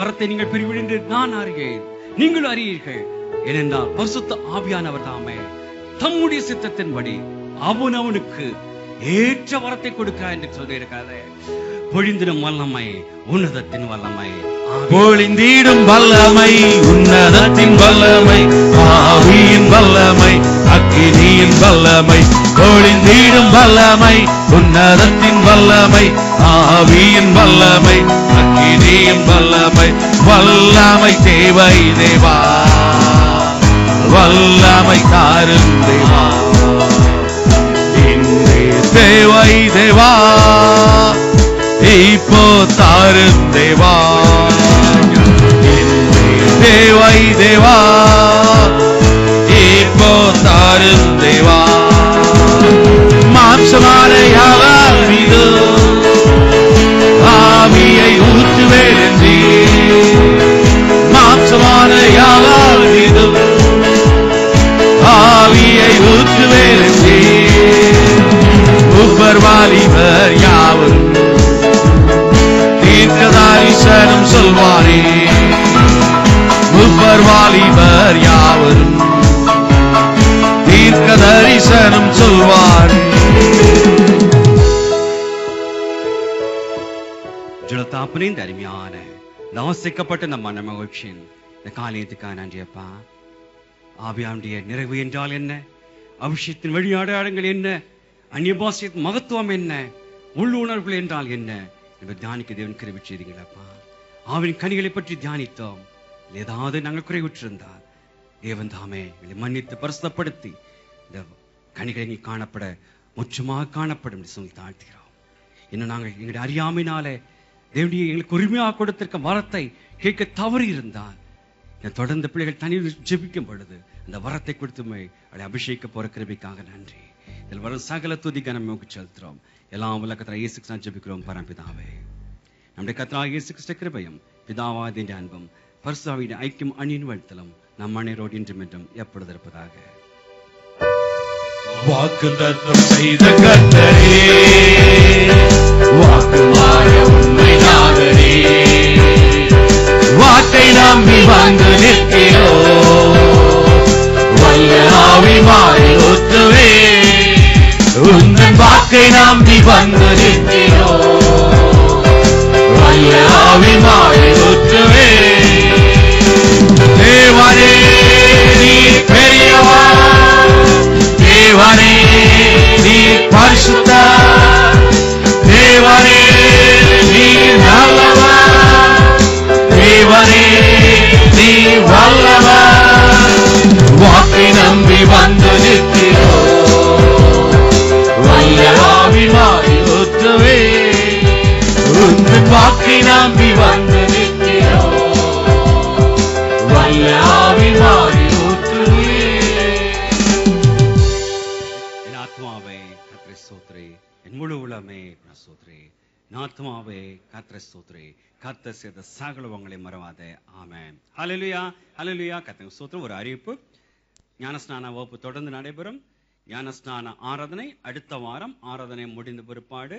வரத்தை நீங்கள் பெறுவீர்கள் என்று நான் அறியேன், நீங்கள் அறியீர்கள். ஏனென்றால் பரிசுத்த ஆவியானவர் தாமே தம்முடைய சித்தத்தின்படி அவனவனுக்கு ஏற்ற வரத்தை கொடுக்கிறார் என்று சொல்லியிருக்காரு. பொழிந்திடும் வல்லமை உன்னதத்தின் வல்லமை, பொழிந்திடும் வல்லமை உன்னதத்தின் வல்லமை, ஆவியின் வல்லமை, அக்கினியின் வல்லமை. பொழிந்திடும் வல்லமை உன்னதத்தின் வல்லமை, ஆவியின் வல்லமை, அக்கினியின் வல்லமை. வல்லமை தேவை தேவா, வல்லமை தாரும் தேவா, இன்றே தேவை தேவா, இப்போ தாரும் தேவா, தேவை தேவா, இப்போ தாரும் தேவா. மாம்சமான யாவால் மீது ஆவியை ஊற்றுவேன் என்றே, மாம்சமான யாவால் மீது ஆவியை ஊற்றுவேன் என்றே. உப்பர் வாலிபர் யாவரும் தீர்க்கதரிசனம் சொல்வாரே, உப்பர் வாலிபர் யாவரும் தீர்க்கதரிசனம் சொல்வாரே. ஜலத்தாப்பனே இந்த அருமையான நாசிக்கப்பட்ட இந்த மன மகிழ்ச்சியின் இந்த காலையத்துக்காக நன்றியப்பா. ஆவியானுடைய நிறைவு என்றால் என்ன, அபிஷேகத்தின் வழி அடையாளங்கள் என்ன, அந்நிய பாஷையின் மகத்துவம் என்ன, உள்ளுணர்வுகள் என்றால் என்ன என்பதை தியானிக்க தேவன் கிருபை செய்தீங்களப்பா. ஆவின் கனிகளை பற்றி தியானித்தோம். ஏதாவது நாங்கள் குறைவுற்றிருந்தால் தேவன் தாமே எங்களை மன்னித்து பரிசுத்தப்படுத்தி இந்த கனிகளை காணப்பட முற்றமாக காணப்படும் என்று சொல்லி தாழ்த்துகிறோம். இன்னும் நாங்கள் எங்களுடைய அறியாமையினாலே தேவனுடைய எங்களுக்கு உரிமையாக கொடுத்திருக்க வரத்தை கேட்க தவறி இருந்தால் தொடர்ந்து பிள்ளைகள் தனியில் ஜெபிக்கும் பொழுது அந்த வரத்தை கொடுத்துமை அதை அபிஷேக போற கிருபைக்காக நன்றி. இதில் வரும் சகல துதி கனம் நோக்கி செலுத்துறோம். எல்லாம் உலகத்தில் இயேசு கிறிஸ்து ஜெபிக்கிறோம் பரம்பிதாவே. நம்முடைய கர்த்தராகிய இயேசு கிறிஸ்து கிருபையும் பிதாவாகிய அன்பும் பரிசுத்தாவியின் ஐக்கியம் அணியின் வழித்தலும் நம் அனைவரோடு இன்றும் என்றும் எப்பொழுது இருப்பதாக. வாக்குத்தத்தம் செய்த கர்த்தரே, வாக்கு மாற உண்மை நாதரே, வாக்கை நம்பி வந்து நிற்கிறோம், வல்ல ஆவி மாறி ஒத்துவே. உந்தன் வாக்கை நம்பி வந்து நிற்கிறோம், வல்ல ஆவி மாறி ஒத்துவே. தேவனே நீ பெரியவா, தேவனே நீ பரிசுத்தர், தேவனே நீ நல்லவர், தேவனே நீ வல்லவர். வாக்கை நம்பி வந்து நிற்கிறோம், வல்ல ஆவி மாறி ஒத்துவே. உந்தன் வாக்கை நம்பி வந்து நிற்கிறோம், வல்ல ஆவி மாறி ஒத்துவே. என் ஆத்மாவே கர்த்தரை ஸ்தோத்திரி, என் முழு உளமே ஸ்தோத்திரி, என் ஆத்மாவே கர்த்தரை ஸ்தோத்திரி, கர்த்தர் செய்த சகலவங்களை மறவாதே. ஆமென். ஹல்லேலூயா, ஹல்லேலூயா. கர்த்தருக்கு ஸ்தோத்திரம். ஒரு அறிவிப்பு, ஞானஸ்நான வகுப்பு தொடர்ந்து நடைபெறும். ஞானஸ்நான ஆராதனை அடுத்த வாரம், ஆராதனை முடிந்த பிற்பாடு